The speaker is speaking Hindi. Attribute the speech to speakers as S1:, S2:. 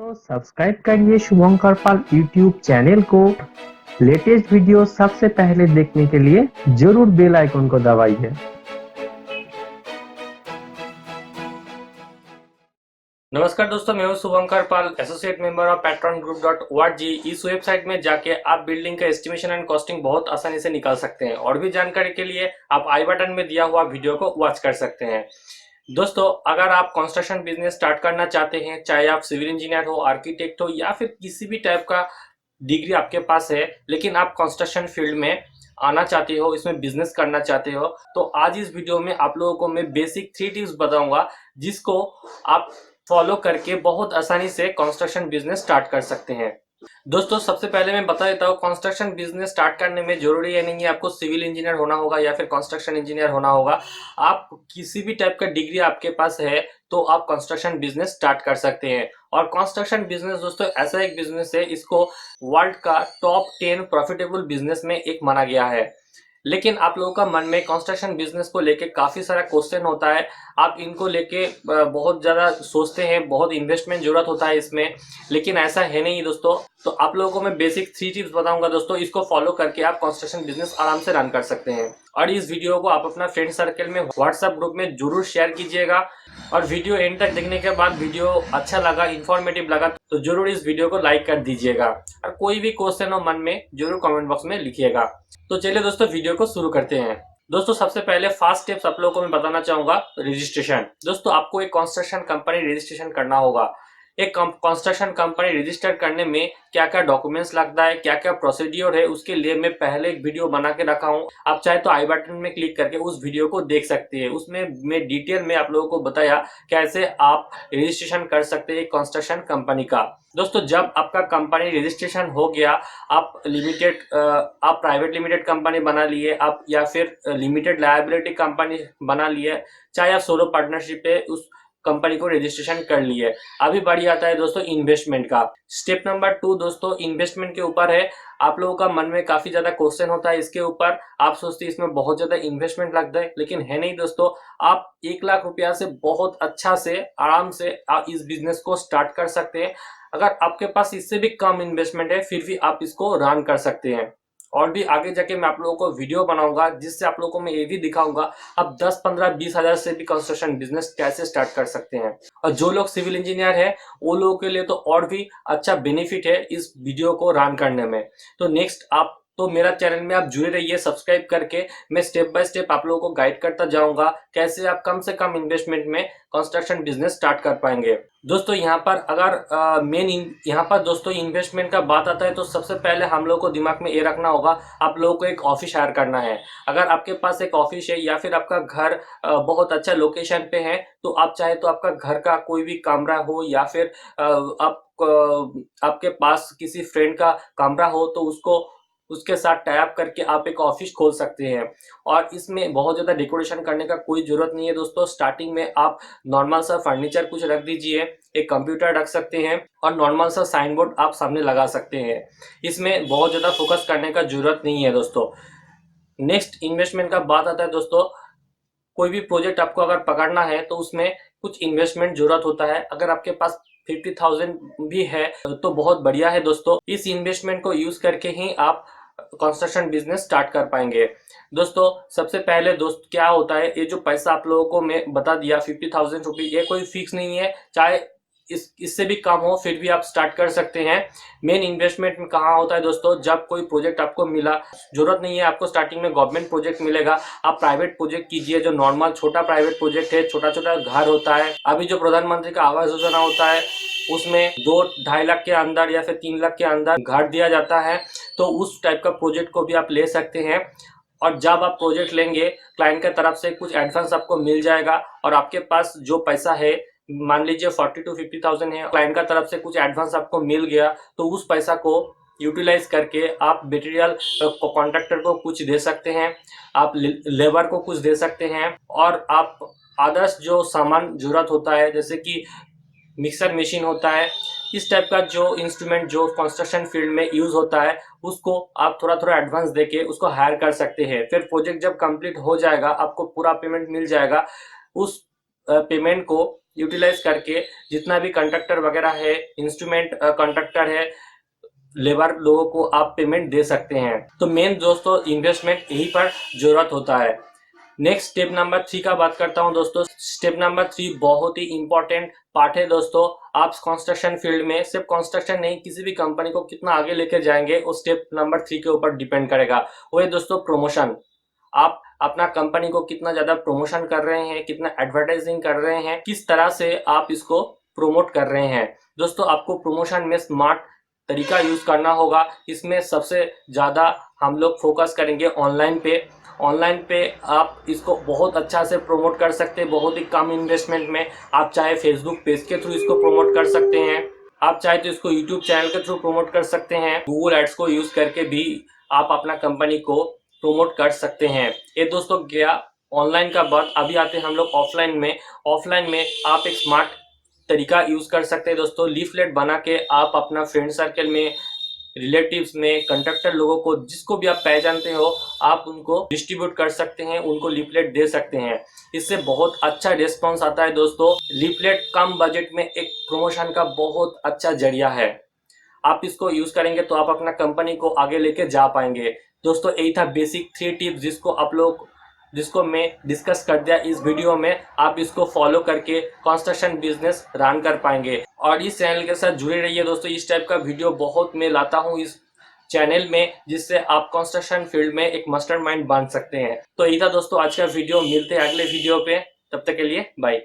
S1: तो सब्सक्राइब करिए शुभंकर पाल यूट्यूब चैनल को। लेटेस्ट वीडियो सबसे पहले देखने के लिए जरूर बेल आइकन को दबाइए।
S2: नमस्कार दोस्तों, मैं हूं Shubhankar Pal, associate member of patron group dot org। इस वेबसाइट में जाके आप बिल्डिंग का एस्टिमेशन एंड कॉस्टिंग बहुत आसानी से निकाल सकते हैं। और भी जानकारी के लिए आप आई बटन में दिया हुआ वीडियो को वॉच कर सकते हैं। दोस्तों, अगर आप कंस्ट्रक्शन बिजनेस स्टार्ट करना चाहते हैं, चाहे आप सिविल इंजीनियर हो, आर्किटेक्ट हो या फिर किसी भी टाइप का डिग्री आपके पास है, लेकिन आप कंस्ट्रक्शन फील्ड में आना चाहते हो, इसमें बिजनेस करना चाहते हो, तो आज इस वीडियो में आप लोगों को मैं बेसिक 3 टिप्स बताऊंगा जिसको आप फॉलो करके बहुत आसानी से कंस्ट्रक्शन बिजनेस स्टार्ट कर सकते हैं। दोस्तों, सबसे पहले मैं बता देता हूँ, कंस्ट्रक्शन बिजनेस स्टार्ट करने में जरूरी है नहीं है आपको सिविल इंजीनियर होना होगा या फिर कंस्ट्रक्शन इंजीनियर होना होगा। आप किसी भी टाइप का डिग्री आपके पास है तो आप कंस्ट्रक्शन बिजनेस स्टार्ट कर सकते हैं। और कंस्ट्रक्शन बिजनेस दोस्तों ऐसा एक बिजनेस है, इसको वर्ल्ड का टॉप 10 प्रॉफिटेबल बिजनेस में एक माना गया है। लेकिन आप लोगों का मन में कंस्ट्रक्शन बिजनेस को लेके काफी सारा क्वेश्चन होता है, आप इनको लेके बहुत ज्यादा सोचते हैं, बहुत इन्वेस्टमेंट जरूरत होता है इसमें, लेकिन ऐसा है नहीं दोस्तों। तो आप लोगों को मैं बेसिक 3 टिप्स बताऊंगा दोस्तों, इसको फॉलो करके आप कंस्ट्रक्शन बिजनेस आराम से रन कर सकते हैं। और इस वीडियो को आप अपना फ्रेंड सर्कल में व्हाट्सएप ग्रुप में जरूर शेयर कीजिएगा। और वीडियो एंड तक देखने के बाद वीडियो अच्छा लगा, इंफॉर्मेटिव लगा तो जरूर इस वीडियो को लाइक कर दीजिएगा। और कोई भी क्वेश्चन हो मन में जरूर कमेंट बॉक्स में लिखिएगा। तो चलिए दोस्तों, वीडियो को शुरू करते हैं। दोस्तों, सबसे पहले फर्स्ट स्टेप्स आप लोगों को मैं बताना चाहूंगा, रजिस्ट्रेशन। दोस्तों, आपको एक कंस्ट्रक्शन कंपनी रजिस्ट्रेशन करना होगा। एक कंस्ट्रक्शन कंपनी रजिस्टर करने में क्या क्या डॉक्यूमेंट्स लगता है, क्या क्या प्रोसीड्योर है, उसके लिए मैं पहले एक वीडियो बना के रखा हूं। आप चाहे तो आई बटन में क्लिक करके उस वीडियो को देख सकते हैं। उसमें मैं डिटेल में आप लोगों को बताया कैसे आप रजिस्ट्रेशन कर सकते हैं कंस्ट्रक्शन कंपनी का। दोस्तों, जब आपका कंपनी रजिस्ट्रेशन हो गया, आप प्राइवेट लिमिटेड कंपनी बना लिए, आप या फिर लिमिटेड लायबिलिटी कंपनी बना लिए, चाहे आप सोलो पार्टनरशिप पे उस कंपनी को रजिस्ट्रेशन कर लिए। अभी बारी आता है दोस्तों इन्वेस्टमेंट का। स्टेप नंबर 2 दोस्तों इन्वेस्टमेंट के ऊपर है। आप लोगों का मन में काफी ज्यादा क्वेश्चन होता है इसके ऊपर, आप सोचते हैं इसमें बहुत ज्यादा इन्वेस्टमेंट लगता है, लेकिन है नहीं दोस्तों। आप 1 लाख रुपया से बहुत अच्छा से आराम से आप इस बिजनेस को स्टार्ट कर सकते हैं। अगर आपके पास इससे भी कम इन्वेस्टमेंट है फिर भी आप इसको रन कर सकते हैं। और भी आगे जाके मैं आप लोगों को वीडियो बनाऊंगा जिससे आप लोगों को मैं ये भी दिखाऊंगा आप 10, 15, 20 हजार से भी कंस्ट्रक्शन बिजनेस कैसे स्टार्ट कर सकते हैं। और जो लोग सिविल इंजीनियर है वो लोगों के लिए तो और भी अच्छा बेनिफिट है इस वीडियो को रन करने में। तो नेक्स्ट आप तो मेरा चैनल में आप जुड़े रहिए सब्सक्राइब करके। मैं स्टेप बाय स्टेप आप लोगों को गाइड करता जाऊंगा कैसे आप कम से कम इन्वेस्टमेंट में कंस्ट्रक्शन बिजनेस स्टार्ट कर पाएंगे। दोस्तों, यहाँ पर अगर यहाँ पर दोस्तों इन्वेस्टमेंट का बात आता है तो सबसे पहले हम लोग को दिमाग में ये रखना होगा, आप लोगों को एक ऑफिस हायर करना है। अगर आपके पास एक ऑफिस है या फिर आपका घर बहुत अच्छा लोकेशन पे है, तो आप चाहे तो आपका घर का कोई भी कमरा हो या फिर आपके पास किसी फ्रेंड का कमरा हो तो उसके साथ टाई अप करके आप एक ऑफिस खोल सकते हैं। और इसमें बहुत ज़्यादा डेकोरेशन करने का कोई ज़रूरत नहीं है दोस्तों। स्टार्टिंग में आप नॉर्मल सा फर्नीचर कुछ रख दीजिए, एक कंप्यूटर रख सकते हैं और नॉर्मल सा साइन बोर्ड आप सामने लगा सकते हैं। इसमें बहुत ज़्यादा फोकस करने का ज़रूरत नहीं है दोस्तों। नेक्स्ट इन्वेस्टमेंट का बात आता है दोस्तों, कोई भी प्रोजेक्ट आपको अगर पकड़ना है तो उसमें कुछ इन्वेस्टमेंट जरूरत होता है। अगर आपके पास 50,000 भी है तो बहुत बढ़िया है दोस्तों। इस इन्वेस्टमेंट को यूज करके ही आप कंस्ट्रक्शन बिजनेस स्टार्ट कर पाएंगे। दोस्तों, सबसे पहले दोस्त क्या होता है, ये जो पैसा आप लोगों को मैं बता दिया 50,000 रुपये, ये कोई फिक्स नहीं है, चाहे इससे भी कम हो फिर भी आप स्टार्ट कर सकते हैं। मेन इन्वेस्टमेंट में कहाँ होता है दोस्तों, जब कोई प्रोजेक्ट आपको मिला, जरूरत नहीं है आपको स्टार्टिंग में गवर्नमेंट प्रोजेक्ट मिलेगा, आप प्राइवेट प्रोजेक्ट कीजिए। जो नॉर्मल छोटा प्राइवेट प्रोजेक्ट है, छोटा छोटा घर होता है, अभी जो प्रधानमंत्री का आवास योजना होता है उसमें 2-2.5 लाख के अंदर या फिर 3 लाख के अंदर घर दिया जाता है, तो उस टाइप का प्रोजेक्ट को भी आप ले सकते हैं। और जब आप प्रोजेक्ट लेंगे क्लाइंट की तरफ से कुछ एडवांस आपको मिल जाएगा और आपके पास जो पैसा है, मान लीजिए 40 to 50,000 है, क्लाइंट का तरफ से कुछ एडवांस आपको मिल गया, तो उस पैसा को यूटिलाइज करके आप मटेरियल कॉन्ट्रैक्टर को कुछ दे सकते हैं, आप लेबर को कुछ दे सकते हैं, और आप अदर्स जो सामान जरूरत होता है जैसे कि मिक्सर मशीन होता है, इस टाइप का जो इंस्ट्रूमेंट जो कंस्ट्रक्शन फील्ड में यूज होता है उसको आप थोड़ा थोड़ा एडवांस देके उसको हायर कर सकते हैं। फिर प्रोजेक्ट जब कंप्लीट हो जाएगा आपको पूरा पेमेंट मिल जाएगा। उस पेमेंट को यूटिलाइज करके जितना भी कंट्रक्टर वगैरह है, इंस्ट्रूमेंट कंट्रक्टर है, लेबर लोगों को आप पेमेंट दे सकते हैं। तो मेन दोस्तों इन्वेस्टमेंट यहीं पर जरूरत होता है। नेक्स्ट स्टेप नंबर 3 का बात करता हूं दोस्तों। स्टेप नंबर 3 बहुत ही इंपॉर्टेंट पार्ट है दोस्तों। आप कंस्ट्रक्शन फील्ड में सिर्फ कंस्ट्रक्शन नहीं, किसी भी कंपनी को कितना आगे लेकर जाएंगे वो स्टेप नंबर 3 के ऊपर डिपेंड करेगा। वो है दोस्तों प्रमोशन। आप अपना कंपनी को कितना ज्यादा प्रमोशन कर रहे हैं, कितना एडवर्टाइजिंग कर रहे हैं, किस तरह से आप इसको प्रोमोट कर रहे हैं। दोस्तों आपको प्रमोशन में स्मार्ट तरीका यूज करना होगा। इसमें सबसे ज्यादा हम लोग फोकस करेंगे ऑनलाइन पे। ऑनलाइन पे आप इसको बहुत अच्छा से प्रमोट कर सकते हैं, बहुत ही कम इन्वेस्टमेंट में। आप चाहे फेसबुक पेज के थ्रू इसको प्रमोट कर सकते हैं, आप चाहे तो इसको यूट्यूब चैनल के थ्रू प्रमोट कर सकते हैं, गूगल एड्स को यूज करके भी आप अपना कंपनी को प्रमोट कर सकते हैं। ये दोस्तों गया ऑनलाइन का बात। अभी आते हैं हम लोग ऑफलाइन में। ऑफलाइन में आप एक स्मार्ट तरीका यूज कर सकते हैं दोस्तों। लीफलेट बना के आप अपना फ्रेंड सर्कल में, रिलेटिव्स में, कंट्रक्टर लोगों को, जिसको भी आप पहचानते हो, आप उनको डिस्ट्रीब्यूट कर सकते हैं, उनको लीफलेट दे सकते हैं। इससे बहुत अच्छा रिस्पॉन्स आता है दोस्तों। लीफलेट कम बजट में एक प्रमोशन का बहुत अच्छा जरिया है। आप इसको यूज करेंगे तो आप अपना कंपनी को आगे लेके जा पाएंगे। दोस्तों यही था बेसिक 3 टिप्स जिसको मैं डिस्कस कर दिया इस वीडियो में। आप इसको फॉलो करके कंस्ट्रक्शन बिजनेस रन कर पाएंगे। और इस चैनल के साथ जुड़े रहिए दोस्तों। इस टाइप का वीडियो बहुत मैं लाता हूँ इस चैनल में, जिससे आप कंस्ट्रक्शन फील्ड में एक मास्टरमाइंड बन सकते हैं। तो यही था दोस्तों आज का वीडियो। मिलते हैं अगले वीडियो पे, तब तक के लिए बाय।